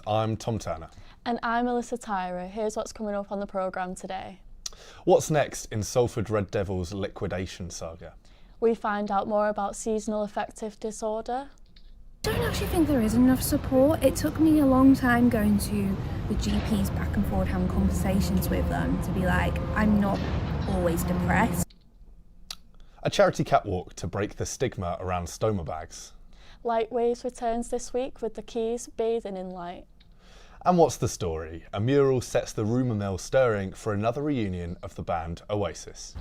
I'm Tom Turner. And I'm Alyssa Tyra. Here's what's coming up on the programme today. What's next in Salford Red Devils' liquidation saga? We find out more about seasonal affective disorder. I don't actually think there is enough support. It took me a long time going to the GPs back and forth, having conversations with them to be like, I'm not always depressed. A charity catwalk to break the stigma around stoma bags. Light Waves returns this week with the Quays bathing in light. And what's the story? A mural sets the rumour mill stirring for another reunion of the band Oasis.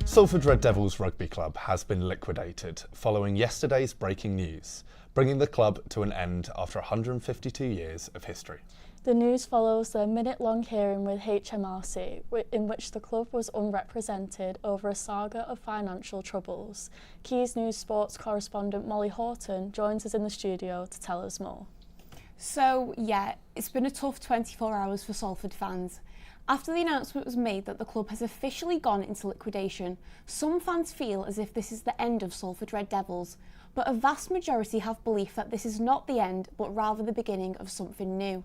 Salford Red Devils Rugby Club has been liquidated following yesterday's breaking news, bringing the club to an end after 152 years of history. The news follows the minute-long hearing with HMRC, in which the club was unrepresented over a saga of financial troubles. Quays News sports correspondent Molly Horton joins us in the studio to tell us more. So, yeah, it's been a tough 24 hours for Salford fans. After the announcement was made that the club has officially gone into liquidation, some fans feel as if this is the end of Salford Red Devils, but a vast majority have belief that this is not the end, but rather the beginning of something new.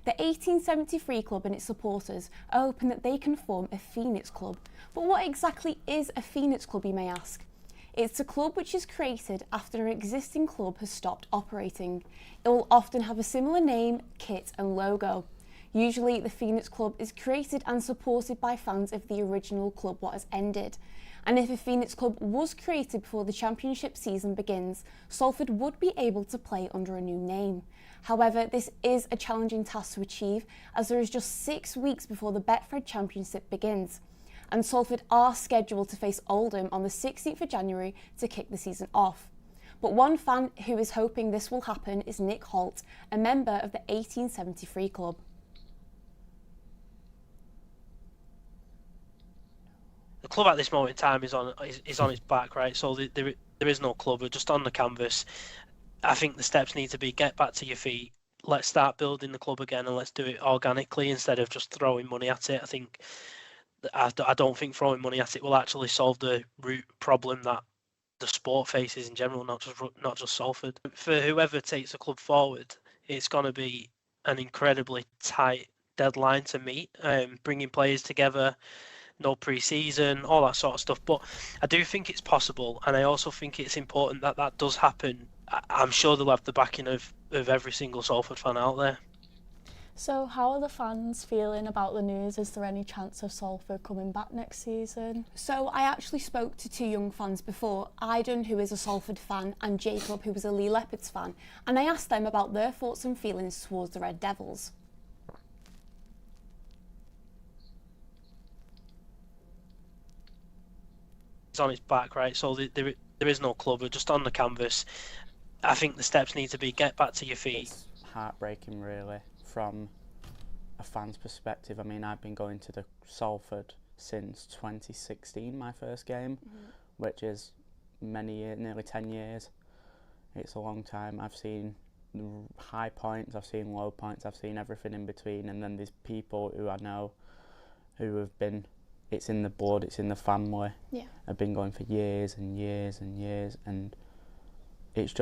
The 1873 club and its supporters are hoping that they can form a Phoenix club. But what exactly is a Phoenix club, you may ask? It's a club which is created after an existing club has stopped operating. It will often have a similar name, kit and logo. Usually the Phoenix Club is created and supported by fans of the original club what has ended. And if a Phoenix Club was created before the championship season begins, Salford would be able to play under a new name. However, this is a challenging task to achieve as there is just 6 weeks before the Betfred Championship begins. And Salford are scheduled to face Oldham on the 16th of January to kick the season off. But one fan who is hoping this will happen is Nick Holt, a member of the 1873 club. The club at this moment in time is on its back, right? So there is no club. We're just on the canvas. I think the steps need to be get back to your feet. Let's start building the club again, and let's do it organically instead of just throwing money at it. I don't think throwing money at it will actually solve the root problem that the sport faces in general, not just Salford. For whoever takes the club forward, it's going to be an incredibly tight deadline to meet. Bringing players together. No pre-season, all that sort of stuff. But I do think it's possible, and I also think it's important that that does happen. I'm sure they'll have the backing of every single Salford fan out there. So how are the fans feeling about the news? Is there any chance of Salford coming back next season? So I actually spoke to two young fans before, Aidan, who is a Salford fan, and Jacob, who was a Lee Leopards fan, and I asked them about their thoughts and feelings towards the Red Devils. It's on its back, right? So there is no club. We're just on the canvas. I think the steps need to be get back to your feet. It's heartbreaking, really, from a fan's perspective. I mean, I've been going to the Salford since 2016, my first game, which is many years, nearly 10 years. It's a long time. I've seen high points, I've seen low points, I've seen everything in between, and then there's people who I know who have been, it's in the blood, it's in the family. Yeah. I've been going for years and years and years, and it's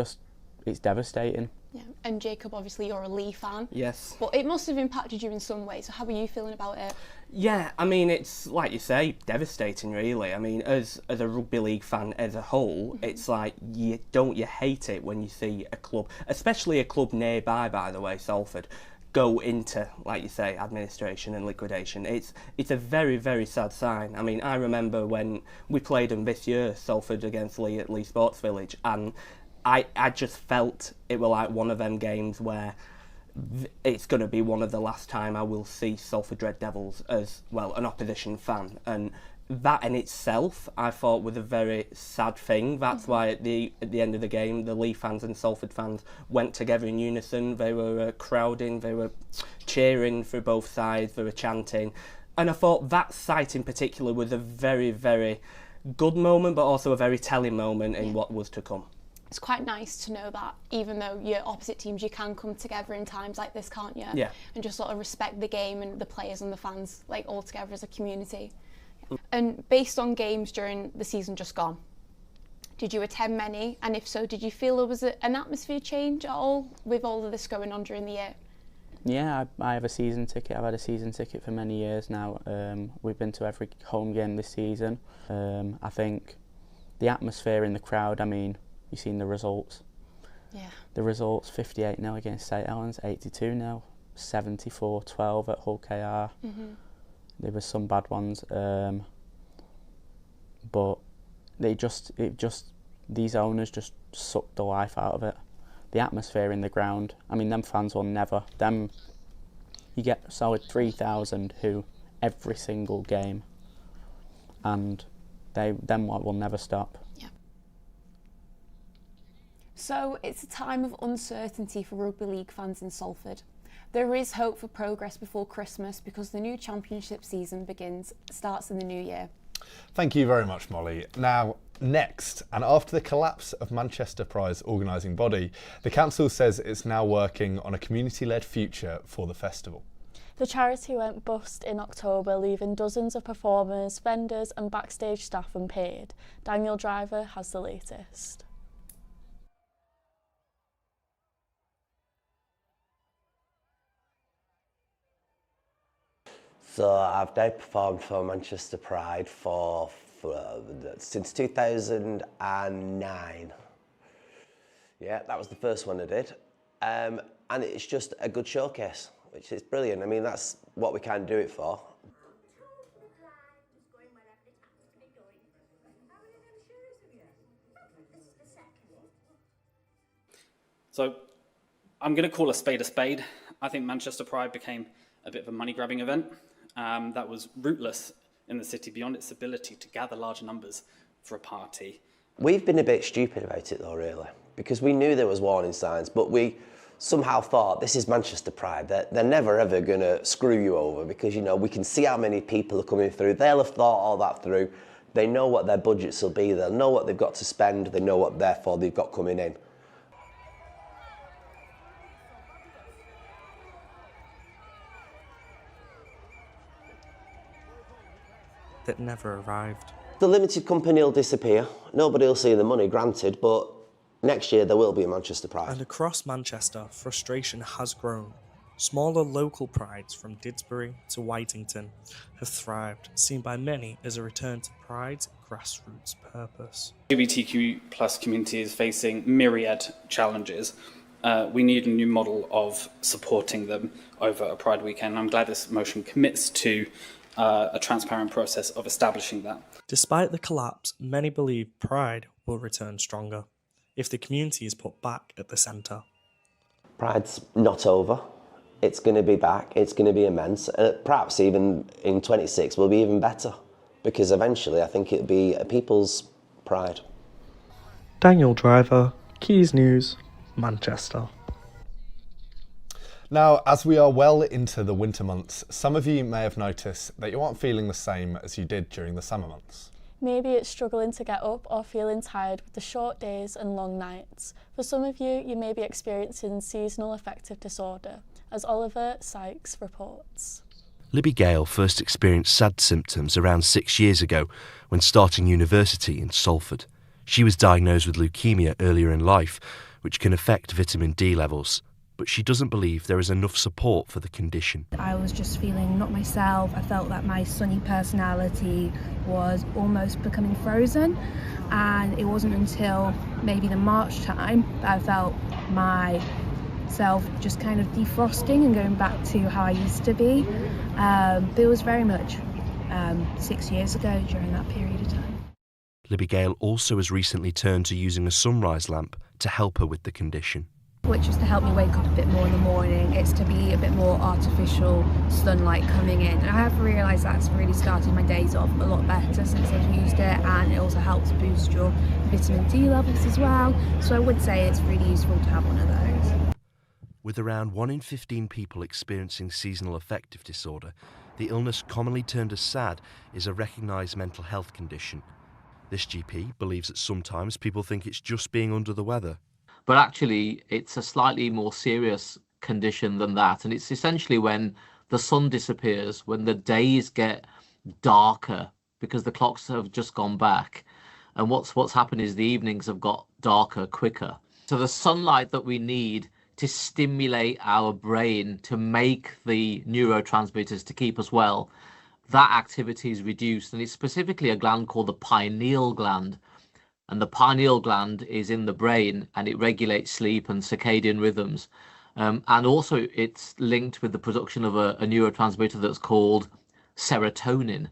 devastating. Yeah, and Jacob, obviously you're a Lee fan. Yes. But it must have impacted you in some way, so how are you feeling about it? Yeah, I mean, it's, like you say, devastating, really. I mean, as a rugby league fan as a whole, it's like, you hate it when you see a club, especially a club nearby, by the way, Salford, go into, like you say, administration and liquidation. It's a very, very sad sign. I mean, I remember when we played them this year, Salford against Lee at Lee Sports Village, and I just felt it were like one of them games where it's going to be one of the last time I will see Salford Red Devils as, well, an opposition fan. And that in itself, I thought, was a very sad thing. That's why at the end of the game, the Lee fans and Salford fans went together in unison. They were crowding, they were cheering for both sides, they were chanting. And I thought that sight in particular was a very, very good moment, but also a very telling moment in what was to come. It's quite nice to know that even though you're opposite teams, you can come together in times like this, can't you? Yeah. And just sort of respect the game and the players and the fans, like, all together as a community. Yeah. And based on games during the season just gone, did you attend many? And if so, did you feel there was an atmosphere change at all with all of this going on during the year? Yeah, I have a season ticket. I've had a season ticket for many years now. We've been to every home game this season. I think the atmosphere in the crowd, I mean, you've seen the results. Yeah. The results, 58-0 against St Helens, 82-0, 74-12 at Hull KR. There were some bad ones, but these owners just sucked the life out of it. The atmosphere in the ground, I mean, them fans will never, you get a solid 3,000 who every single game, and them will never stop. Yeah. So it's a time of uncertainty for rugby league fans in Salford. There is hope for progress before Christmas because the new championship season starts in the new year. Thank you very much, Molly. Now, next, and after the collapse of Manchester Pride's organising body, the council says it's now working on a community-led future for the festival. The charity went bust in October, leaving dozens of performers, vendors and backstage staff unpaid. Daniel Driver has the latest. So I've now performed for Manchester Pride since 2009. Yeah, that was the first one I did. And it's just a good showcase, which is brilliant. I mean, that's what we can do it for. So I'm going to call a spade a spade. I think Manchester Pride became a bit of a money-grabbing event that was rootless in the city beyond its ability to gather large numbers for a party. We've been a bit stupid about it though, really, because we knew there was warning signs, but we somehow thought this is Manchester Pride. They're never ever going to screw you over because, you know, we can see how many people are coming through. They'll have thought all that through. They know what their budgets will be. They'll know what they've got to spend. They know what, therefore, they've got coming in. That never arrived. The limited company will disappear. Nobody will see the money, granted, but next year there will be a Manchester Pride. And across Manchester, frustration has grown. Smaller local prides from Didsbury to Whitington have thrived, seen by many as a return to Pride's grassroots purpose. LGBTQ plus community is facing myriad challenges. We need a new model of supporting them over a Pride weekend. I'm glad this motion commits to a transparent process of establishing that. Despite the collapse, many believe Pride will return stronger if the community is put back at the centre. Pride's not over. It's going to be back. It's going to be immense. Perhaps even in 26 will be even better because eventually I think it'll be a people's pride. Daniel Driver, Quays News, Manchester. Now, as we are well into the winter months, some of you may have noticed that you aren't feeling the same as you did during the summer months. Maybe it's struggling to get up or feeling tired with the short days and long nights. For some of you, you may be experiencing seasonal affective disorder, as Oliver Sykes reports. Libby Gale first experienced sad symptoms around 6 years ago when starting university in Salford. She was diagnosed with leukemia earlier in life, which can affect vitamin D levels. But she doesn't believe there is enough support for the condition. I was just feeling not myself. I felt that my sunny personality was almost becoming frozen, and it wasn't until maybe the March time that I felt myself just kind of defrosting and going back to how I used to be. But it was very much 6 years ago during that period of time. Libby Gale also has recently turned to using a sunrise lamp to help her with the condition. Which is to help me wake up a bit more in the morning. It's to be a bit more artificial sunlight coming in. And I have realised that's really started my days off a lot better since I've used it, and it also helps boost your vitamin D levels as well. So I would say it's really useful to have one of those. With around 1 in 15 people experiencing seasonal affective disorder, the illness commonly termed as SAD is a recognised mental health condition. This GP believes that sometimes people think it's just being under the weather. But actually, it's a slightly more serious condition than that. And it's essentially when the sun disappears, when the days get darker because the clocks have just gone back. And what's happened is the evenings have got darker quicker. So the sunlight that we need to stimulate our brain to make the neurotransmitters to keep us well, that activity is reduced. And it's specifically a gland called the pineal gland. And the pineal gland is in the brain and it regulates sleep and circadian rhythms. And also it's linked with the production of a neurotransmitter that's called serotonin.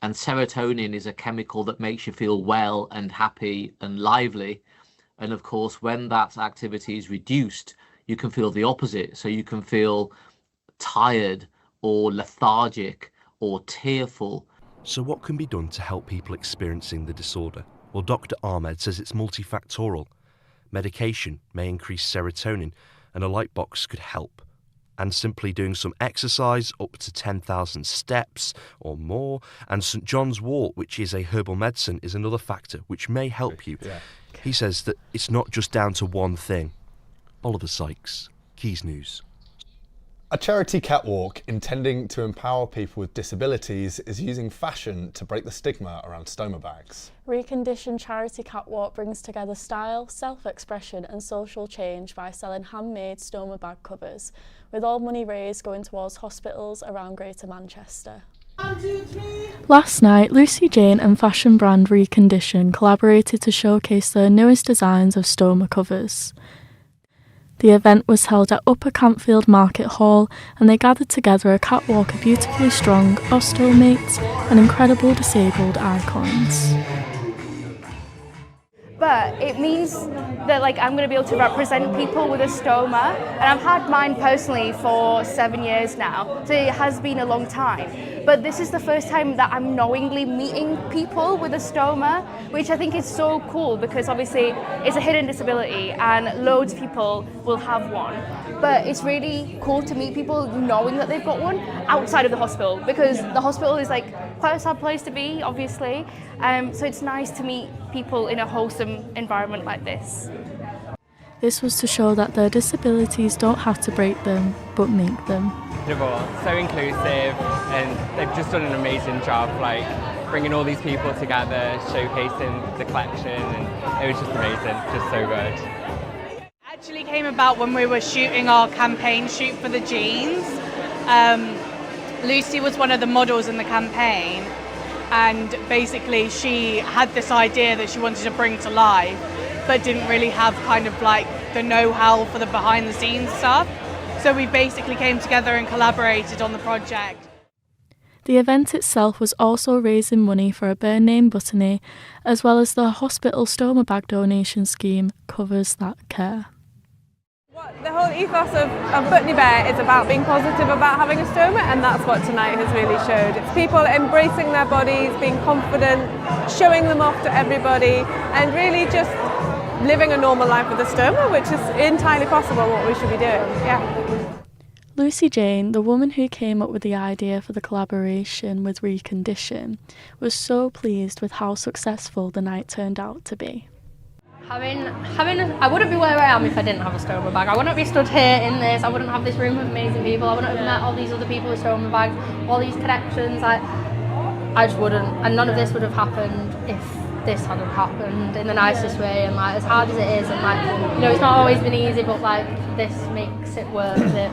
And serotonin is a chemical that makes you feel well and happy and lively. And of course, when that activity is reduced, you can feel the opposite. So you can feel tired or lethargic or tearful. So what can be done to help people experiencing the disorder? Well, Dr. Ahmed says it's multifactorial. Medication may increase serotonin, and a light box could help. And simply doing some exercise, up to 10,000 steps or more, and St John's wort, which is a herbal medicine, is another factor which may help you. Yeah. He says that it's not just down to one thing. Oliver Sykes, Quays News. A charity catwalk intending to empower people with disabilities is using fashion to break the stigma around stoma bags. Reconditioned Charity Catwalk brings together style, self-expression and social change by selling handmade stoma bag covers, with all money raised going towards hospitals around Greater Manchester. 1, 2, 3. Last night, Lucy Jane and fashion brand Recondition collaborated to showcase their newest designs of stoma covers. The event was held at Upper Campfield Market Hall and they gathered together a catwalk of beautifully strong osteomates and incredible disabled icons. But it means that I'm going to be able to represent people with a stoma, and I've had mine personally for 7 years now, so it has been a long time. But this is the first time that I'm knowingly meeting people with a stoma, which I think is so cool because obviously it's a hidden disability and loads of people will have one. But it's really cool to meet people knowing that they've got one outside of the hospital, because the hospital is quite a sad place to be, obviously. So it's nice to meet people in a wholesome environment like this. This was to show that their disabilities don't have to break them, but make them. So inclusive, and they've just done an amazing job, bringing all these people together, showcasing the collection, and it was just amazing, just so good. Actually came about when we were shooting our campaign shoot for the jeans. Lucy was one of the models in the campaign, and basically she had this idea that she wanted to bring to life, but didn't really have the know-how for the behind the scenes stuff. So we basically came together and collaborated on the project. The event itself was also raising money for a bird named Buttony, as well as the hospital stoma bag donation scheme Covers That Care. The whole ethos of Buttony Bear is about being positive about having a stoma, and that's what tonight has really showed. It's people embracing their bodies, being confident, showing them off to everybody, and really just living a normal life with a stoma, which is entirely possible what we should be doing. Yeah. Lucy Jane, the woman who came up with the idea for the collaboration with Recondition, was so pleased with how successful the night turned out to be. I wouldn't be where I am if I didn't have a stoma bag. I wouldn't be stood here in this. I wouldn't have this room of amazing people. I wouldn't have met all these other people with stoma bags, all these connections. I just wouldn't. And none of this would have happened if this hadn't happened in the nicest way, and as hard as it is, and it's not always been easy, but this makes it worth it.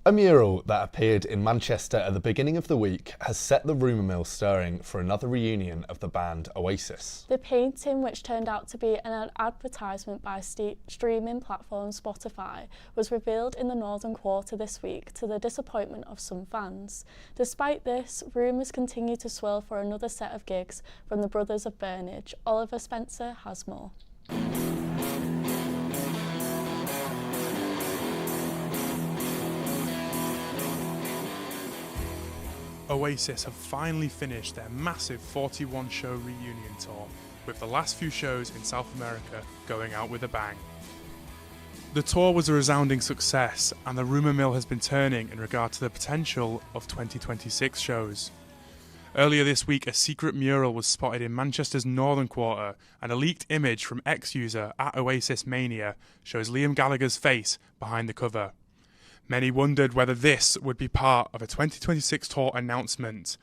A mural that appeared in Manchester at the beginning of the week has set the rumour mill stirring for another reunion of the band Oasis. The painting, which turned out to be an advertisement by streaming platform Spotify, was revealed in the Northern Quarter this week to the disappointment of some fans. Despite this, rumours continue to swirl for another set of gigs from the Brothers of Burnage. Oliver Spencer has more. Oasis have finally finished their massive 41-show reunion tour, with the last few shows in South America going out with a bang. The tour was a resounding success, and the rumour mill has been turning in regard to the potential of 2026 shows. Earlier this week, a secret mural was spotted in Manchester's northern quarter, and a leaked image from ex-user @OasisMania shows Liam Gallagher's face behind the cover. Many wondered whether this would be part of a 2026 tour announcement.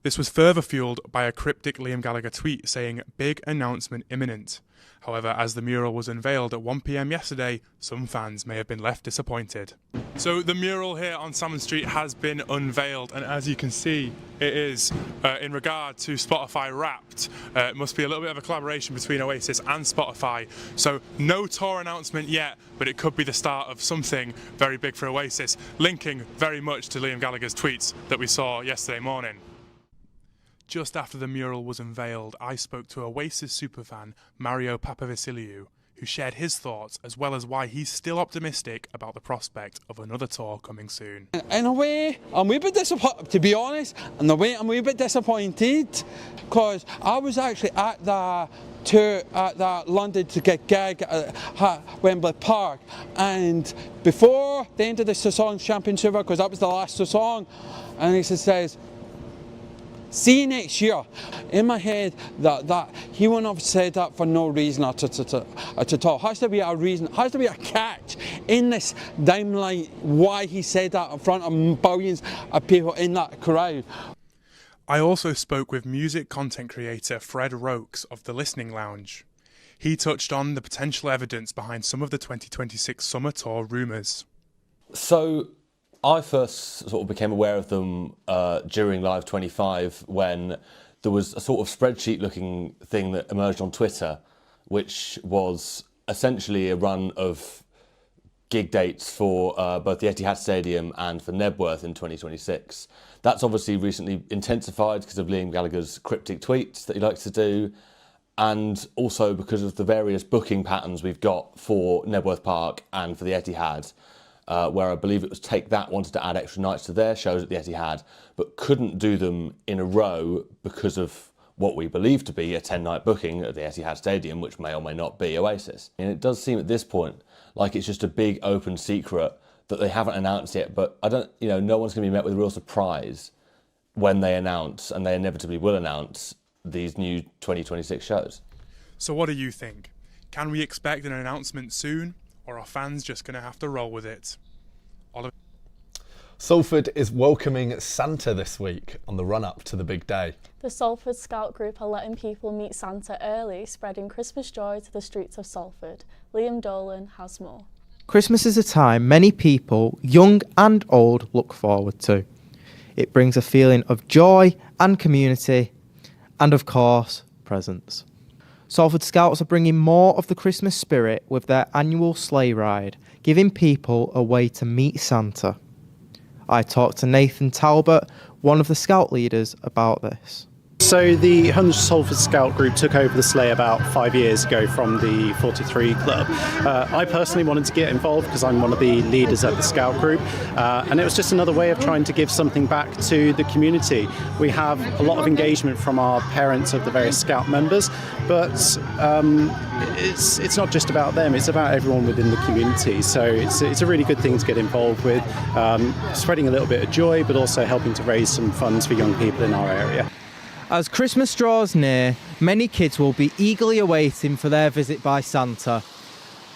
This was further fueled by a cryptic Liam Gallagher tweet saying, "Big announcement imminent." However, as the mural was unveiled at 1 PM yesterday, some fans may have been left disappointed. So the mural here on Salmon Street has been unveiled, and as you can see, it is, in regard to Spotify Wrapped, it must be a little bit of a collaboration between Oasis and Spotify. So no tour announcement yet, but it could be the start of something very big for Oasis, linking very much to Liam Gallagher's tweets that we saw yesterday morning. Just after the mural was unveiled, I spoke to Oasis superfan Mario Papavasiliou, who shared his thoughts as well as why he's still optimistic about the prospect of another tour coming soon. In a way, I'm a wee bit disappointed, to be honest. In a way, I'm a wee bit disappointed because I was actually at the tour at the London to get gig at Wembley Park, and before the end of the Saison Championship, because that was the last Saison, and he says, "See you next year." In my head, that he wouldn't have said that for no reason at all. Has to be a reason, has to be a catch in this limelight why he said that in front of billions of people in that crowd. I also spoke with music content creator Fred Rokes of The Listening Lounge. He touched on the potential evidence behind some of the 2026 summer tour rumours. So I first sort of became aware of them during Live 25 when there was a sort of spreadsheet looking thing that emerged on Twitter, which was essentially a run of gig dates for both the Etihad Stadium and for Nebworth in 2026. That's obviously recently intensified because of Liam Gallagher's cryptic tweets that he likes to do, and also because of the various booking patterns we've got for Nebworth Park and for the Etihad. Where I believe it was Take That wanted to add extra nights to their shows at the Etihad, but couldn't do them in a row because of what we believe to be a 10-night booking at the Etihad Stadium, which may or may not be Oasis. And it does seem at this point like it's just a big open secret that they haven't announced yet, but no one's going to be met with a real surprise when they announce, and they inevitably will announce, these new 2026 shows. So what do you think? Can we expect an announcement soon? Or are fans just going to have to roll with it? Salford is welcoming Santa this week on the run-up to the big day. The Salford Scout Group are letting people meet Santa early, spreading Christmas joy to the streets of Salford. Liam Dolan has more. Christmas is a time many people, young and old, look forward to. It brings a feeling of joy and community, and of course, presents. Salford Scouts are bringing more of the Christmas spirit with their annual sleigh ride, giving people a way to meet Santa. I talked to Nathan Talbot, one of the Scout leaders, about this. So the 100 Salford Scout Group took over the sleigh about 5 years ago from the 43 Club. I personally wanted to get involved because I'm one of the leaders at the Scout Group, and it was just another way of trying to give something back to the community. We have a lot of engagement from our parents of the various Scout members, but it's not just about them, it's about everyone within the community. So it's a really good thing to get involved with, spreading a little bit of joy, but also helping to raise some funds for young people in our area. As Christmas draws near, many kids will be eagerly awaiting for their visit by Santa.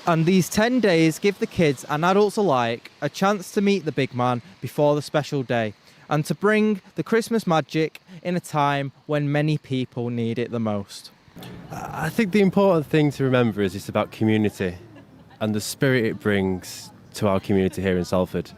And these 10 days give the kids and adults alike a chance to meet the big man before the special day, and to bring the Christmas magic in a time when many people need it the most. I think the important thing to remember is it's about community and the spirit it brings to our community here in Salford.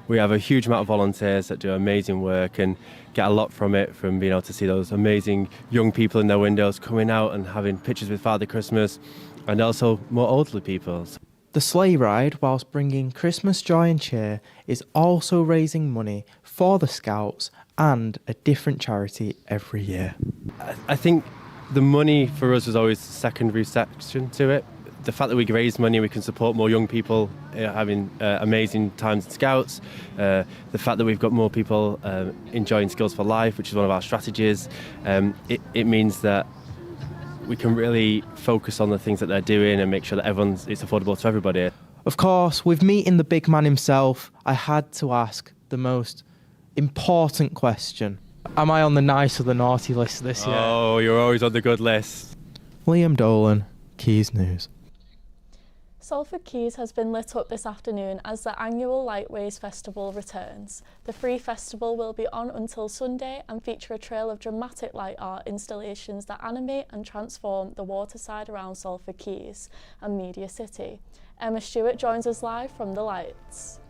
We have a huge amount of volunteers that do amazing work and get a lot from it, from being able to see those amazing young people in their windows coming out and having pictures with Father Christmas, and also more elderly people. The sleigh ride, whilst bringing Christmas joy and cheer, is also raising money for the Scouts and a different charity every year. I think the money for us was always a secondary section to it. The fact that we raise money, we can support more young people having amazing times in Scouts. The fact that we've got more people enjoying Skills for Life, which is one of our strategies, it means that we can really focus on the things that they're doing and make sure that it's affordable to everybody. Of course, with meeting the big man himself, I had to ask the most important question. Am I on the nice or the naughty list this year? Oh, you're always on the good list. Liam Dolan, Quays News. Salford Quays has been lit up this afternoon as the annual Lightways Festival returns. The free festival will be on until Sunday and feature a trail of dramatic light art installations that animate and transform the waterside around Salford Quays and Media City. Emma Stewart joins us live from the lights.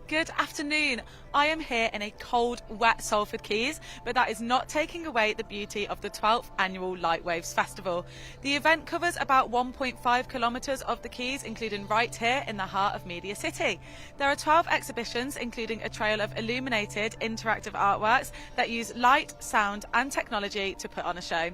Good afternoon. I am here in a cold, wet Salford Quays, but that is not taking away the beauty of the 12th annual Lightwaves Festival. The event covers about 1.5 kilometres of the Quays, including right here in the heart of Media City. There are 12 exhibitions, including a trail of illuminated interactive artworks that use light, sound and technology to put on a show.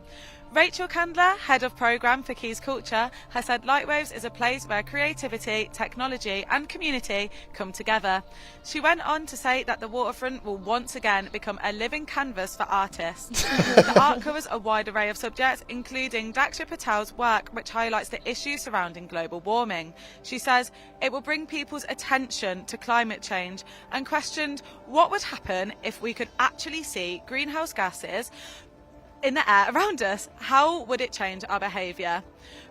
Rachel Candler, Head of Programme for Quays Culture, has said Lightwaves is a place where creativity, technology and community come together. She went on to say that the waterfront will once again become a living canvas for artists. The art covers a wide array of subjects, including Daksha Patel's work, which highlights the issues surrounding global warming. She says it will bring people's attention to climate change and questioned what would happen if we could actually see greenhouse gases in the air around us. How would it change our behaviour?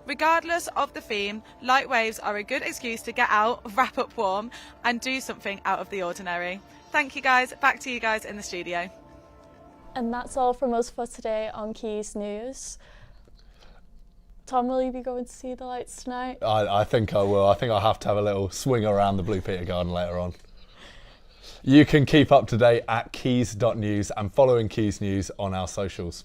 Regardless of the theme, light waves are a good excuse to get out, wrap up warm and do something out of the ordinary. Thank you guys. Back to you guys in the studio. And that's all from us for today on Quays News. Tom, will you be going to see the lights tonight? I think I will. I think I'll have to have a little swing around the Blue Peter Garden later on. You can keep up to date at quays.news and following Quays News on our socials.